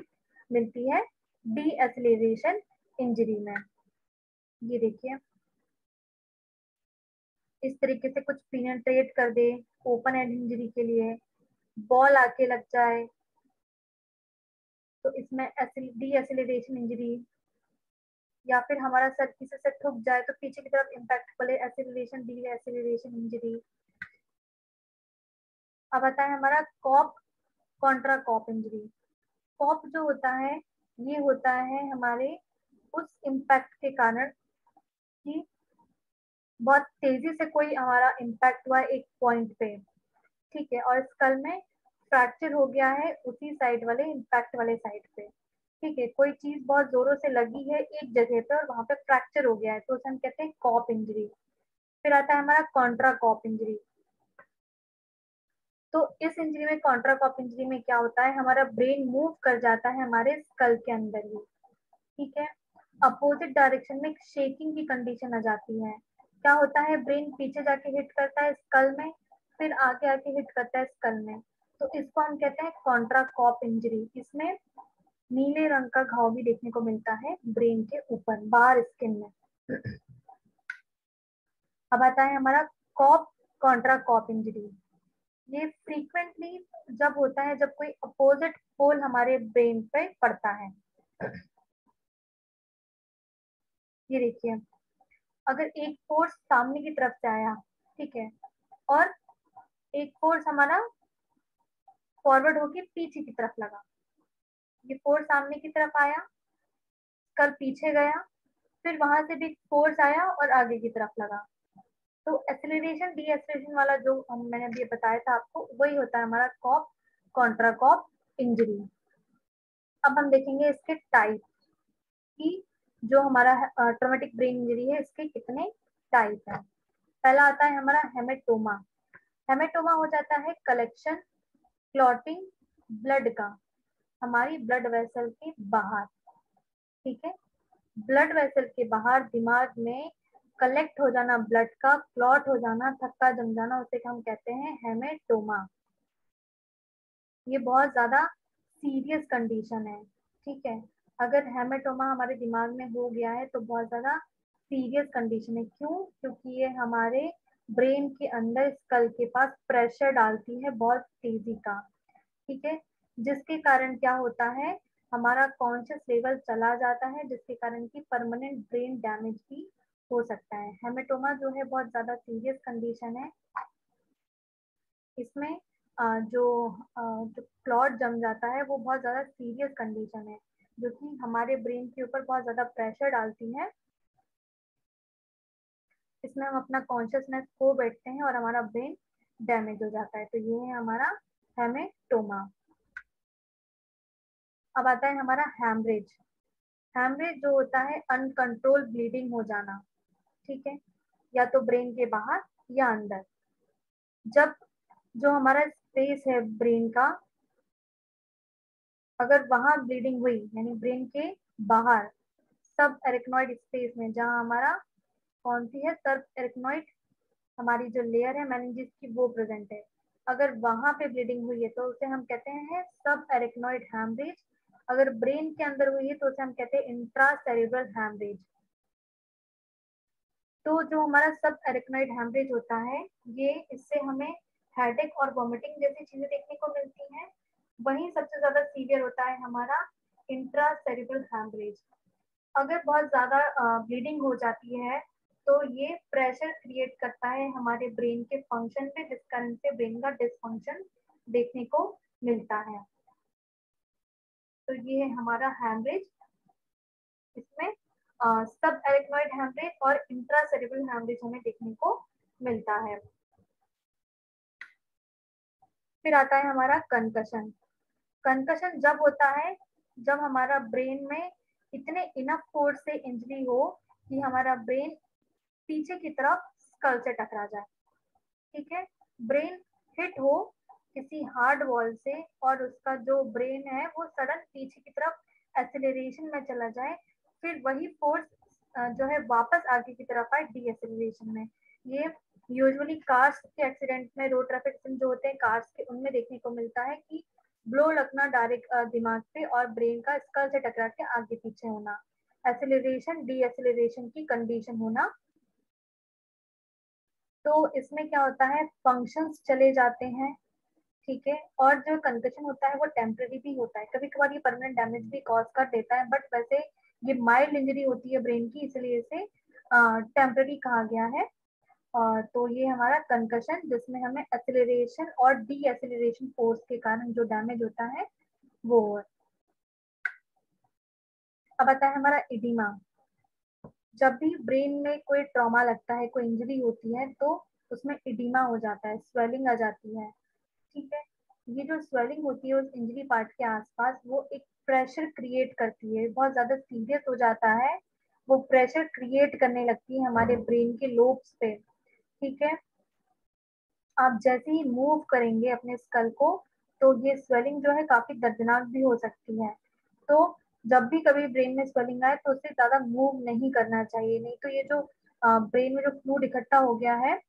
मिलती है डी एक्सेलरेशन इंजरी में। ये देखिए, इस तरीके से कुछ पेनिट्रेट कर दे ओपन हेड इंजरी के लिए, बॉल आके लग जाए, तो इसमें डी एसिलेशन इंजरी, या फिर हमारा सर किसी से ठुक जाए तो पीछे की तरफ इम्पैक्ट पड़े, एसिलेशन डी एसिलेशन इंजरी। अब आता है हमारा cop contra cop injury. Cop जो होता है ये होता है हमारे उस इम्पैक्ट के कारण कि बहुत तेजी से कोई हमारा इम्पैक्ट हुआ एक पॉइंट पे, ठीक है, और स्कल में फ्रैक्चर हो गया है उसी साइड वाले इम्पैक्ट वाले साइड पे, ठीक है, कोई चीज बहुत जोरों से लगी है एक जगह पे और वहां पे फ्रैक्चर हो गया है, तो उसे हम कहते हैं कॉप इंजरी। फिर आता है हमारा कॉन्ट्रा कॉप इंजरी। तो इस इंजरी में, कॉन्ट्रा कॉप इंजरी में क्या होता है, हमारा ब्रेन मूव कर जाता है हमारे स्कल के अंदर ही, ठीक है, अपोजिट डायरेक्शन में शेकिंग की कंडीशन आ जाती है। क्या होता है, ब्रेन पीछे जाके हिट करता है स्कल में, फिर आगे आके हिट करता है स्कल में, तो इसको हम कहते हैं कॉन्ट्रा कॉप इंजरी। इसमें नीले रंग का घाव भी देखने को मिलता है ब्रेन के ऊपर बाहर स्किन में। अब आता है हमारा कॉप कॉन्ट्रा कॉप इंजरी। ये फ्रीक्वेंटली जब होता है जब कोई अपोजिट पोल हमारे ब्रेन पे पड़ता है। ये देखिए, अगर एक फोर्स सामने की तरफ से आया, ठीक है, और एक फोर्स हमारा फॉरवर्ड होके पीछे की तरफ लगा, ये फोर्स सामने की तरफ आया, कल पीछे गया, फिर वहां से भी फोर्स आया और आगे की तरफ लगा, तो एक्सेलरेशन डी एक्सेलरेशन वाला जो मैंने अभी बताया था आपको, वही होता है हमारा कॉप कॉन्ट्रा कॉप इंजरी। अब हम देखेंगे इसके टाइप कि जो हमारा ट्रॉमेटिक ब्रेन इंजरी है इसके कितने टाइप है। पहला आता है हमारा हेमेटोमा। हेमेटोमा हो जाता है कलेक्शन क्लॉटिंग ब्लड का हमारी ब्लड वेसल के बाहर, ठीक है, ब्लड वेसल के बाहर दिमाग में कलेक्ट हो जाना ब्लड का, क्लॉट हो जाना, थक्का जम जाना, उसे हम कहते हैं हेमेटोमा। ये बहुत ज्यादा सीरियस कंडीशन है, ठीक है, अगर हेमेटोमा हमारे दिमाग में हो गया है तो बहुत ज्यादा सीरियस कंडीशन है। क्यों? क्योंकि ये हमारे ब्रेन के अंदर स्कल के पास प्रेशर डालती है बहुत तेजी का, ठीक है, जिसके कारण क्या होता है, हमारा कॉन्शियस लेवल चला जाता है, जिसके कारण की परमानेंट ब्रेन डैमेज भी हो सकता है। हेमेटोमा जो है बहुत ज्यादा सीरियस कंडीशन है। इसमें जो क्लॉट जम जाता है वो बहुत ज्यादा सीरियस कंडीशन है, जो कि हमारे ब्रेन के ऊपर बहुत ज्यादा प्रेशर डालती है। इसमें हम अपना कॉन्शियसनेस खो बैठते हैं और हमारा ब्रेन डैमेज हो जाता है, तो ये है हमारा हेमेटोमा। अब आता है हमारा हैमरेज। हैमरेज जो होता है अनकंट्रोल ब्लीडिंग हो जाना, ठीक है, या तो ब्रेन के बाहर या अंदर। जब जो हमारा स्पेस है ब्रेन का, अगर वहां ब्लीडिंग हुई, यानी ब्रेन के बाहर सब एरिकनॉइड स्पेस में, जहां हमारा कौन सी है, सर्व एरिकनॉइड हमारी जो लेयर है मेनिंजेस की वो प्रेजेंट है, अगर वहां पे ब्लीडिंग हुई है तो उसे हम कहते हैं सब एरिकनॉइड हैमरेज। अगर ब्रेन के अंदर हुई है तो उसे हम कहते हैं इंट्रा सेरेब्रल हैमरेज। तो जो हमारा सब एरिकनॉइड हैमरेज होता है, ये इससे हमें हेडेक और वॉमिटिंग जैसी चीजें देखने को मिलती हैं। वहीं सबसे ज्यादा सीवियर होता है हमारा इंट्रा सेरेब्रल हैमरेज। अगर बहुत ज्यादा ब्लीडिंग हो जाती है तो ये प्रेशर क्रिएट करता है हमारे ब्रेन के फंक्शन पे, जिस कारण से ब्रेन का डिसफंक्शन देखने को मिलता है। तो ये है हमारा हैमरेज। इसमें सब एरिकनॉइड हैमरेज और इंट्रा सेरेब्रल हैमरेज हमें देखने को मिलता है। फिर आता है हमारा कंकशन। कंकशन जब होता है जब हमारा ब्रेन में इतने इनफ फोर्स से इंजरी हो कि हमारा ब्रेन पीछे की तरफ स्कल से टकरा जाए, ठीक है, ब्रेन हिट हो किसी हार्ड वॉल से और उसका जो ब्रेन है वो सडन पीछे की तरफ एक्सेलरेशन में चला जाए, फिर वही फोर्स जो है वापस आगे की तरफ आए डी एक्सेलरेशन में। ये यूजुअली कार्स के एक्सीडेंट में, रोड ट्रैफिक जो होते हैं कार्स के, उनमें देखने को मिलता है कि ब्लो लगना डायरेक्ट दिमाग पे और ब्रेन का स्कल से टकरा के आगे पीछे होना, एक्सेलरेशन डी एक्सेलरेशन की कंडीशन होना। तो इसमें क्या होता है, फंक्शंस चले जाते हैं, ठीक है। और जो कंकशन होता है वो टेम्परेरी भी होता है, कभी कभार ये परमानेंट डैमेज भी कॉज कर देता है, बट वैसे ये माइल्ड इंजरी होती है ब्रेन की, इसलिए इसे टेम्परेरी कहा गया है। और तो ये हमारा कंकशन, जिसमें हमें एक्सेलरेशन और डी एक्सेलरेशन फोर्स के कारण जो डैमेज होता है वो। अब आता है हमारा इडिमा। जब भी ब्रेन में कोई ट्रॉमा लगता है, कोई इंजरी होती है, तो उसमें इडिमा हो जाता है, स्वेलिंग आ जाती है। ठीक है। ये जो स्वेलिंग होती है उस इंजरी पार्ट के आसपास, वो एक प्रेशर क्रिएट करती है, बहुत ज्यादा सीरियस हो जाता है, वो प्रेशर क्रिएट करने लगती है हमारे ब्रेन के लोब्स पे। ठीक है। आप जैसे ही मूव करेंगे अपने स्कल को, तो ये स्वेलिंग जो है काफी दर्दनाक भी हो सकती है। तो जब भी कभी ब्रेन में स्वेलिंग आए तो उससे ज्यादा मूव नहीं करना चाहिए, नहीं तो ये जो ब्रेन में जो फ्लूइड इकट्ठा हो गया है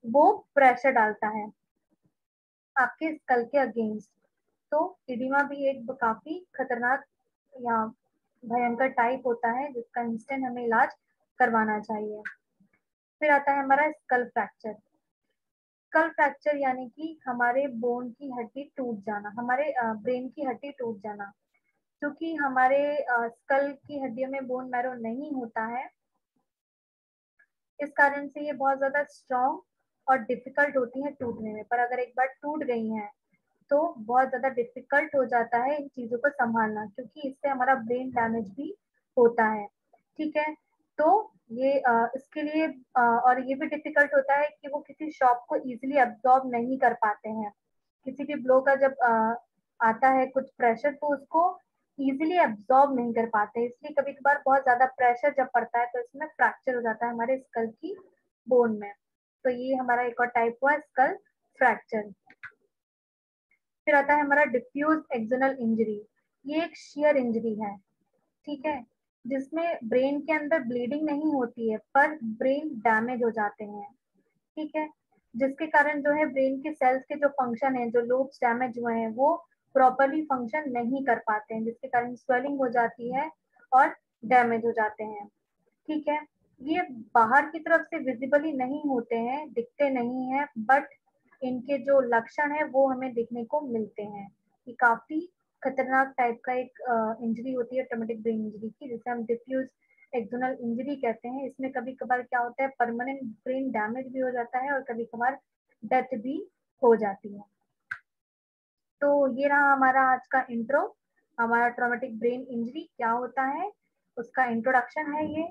वो प्रेशर डालता है आपके स्कल के अगेंस्ट। तो इडिमा भी एक काफी खतरनाक या भयंकर टाइप होता है, जिसका इंस्टेंट हमें इलाज करवाना चाहिए। फिर आता है हमारा स्कल फ्रैक्चर। स्कल फ्रैक्चर यानी कि हमारे बोन की हड्डी टूट जाना, हमारे ब्रेन की हड्डी टूट जाना। क्योंकि हमारे स्कल की हड्डियों में बोन मैरो नहीं होता है, इस कारण से ये बहुत ज्यादा स्ट्रॉन्ग और डिफिकल्ट होती है टूटने में। पर अगर एक बार टूट गई हैं तो बहुत ज्यादा डिफिकल्ट हो जाता है इन चीजों को संभालना, क्योंकि इससे हमारा ब्रेन डैमेज भी होता है। ठीक है। तो ये इसके लिए और ये भी डिफिकल्ट होता है कि वो किसी शॉक को इजीली अब्सॉर्ब नहीं कर पाते हैं। किसी भी ब्लो का जब आता है कुछ प्रेशर, तो उसको इजीली अब्सॉर्ब नहीं कर पाते, इसलिए कभी कभार बहुत ज्यादा प्रेशर जब पड़ता है तो इसमें फ्रैक्चर हो जाता है हमारे स्कल की बोन में। तो ये हमारा एक और टाइप हुआ स्कल फ्रैक्चर। फिर आता है हमारा डिफ्यूज एक्सोनल इंजरी। ये एक शियर इंजरी है। ठीक है। जिसमें ब्रेन के अंदर ब्लीडिंग नहीं होती है, पर ब्रेन डैमेज हो जाते हैं। ठीक है। जिसके कारण जो है ब्रेन के सेल्स के जो फंक्शन है, जो लोब्स डैमेज हुए हैं, वो प्रॉपरली फंक्शन नहीं कर पाते हैं, जिसके कारण स्वेलिंग हो जाती है और डैमेज हो जाते हैं। ठीक है। ये बाहर की तरफ से विजिबली नहीं होते हैं, दिखते नहीं है, बट इनके जो लक्षण है वो हमें देखने को मिलते हैं। ये काफी खतरनाक टाइप का एक इंजरी होती है ट्रॉमेटिक ब्रेन इंजरी की, जिसे हम डिफ्यूज एक्सोनल इंजरी कहते हैं। इसमें कभी कभार क्या होता है, परमानेंट ब्रेन डैमेज भी हो जाता है और कभी कभार डेथ भी हो जाती है। तो ये रहा हमारा आज का इंट्रो। हमारा ट्रॉमेटिक ब्रेन इंजरी क्या होता है उसका इंट्रोडक्शन है ये।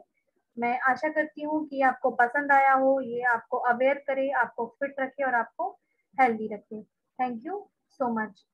मैं आशा करती हूँ कि आपको पसंद आया हो, ये आपको अवेयर करे, आपको फिट रखे और आपको हेल्दी रखे। Thank you so much.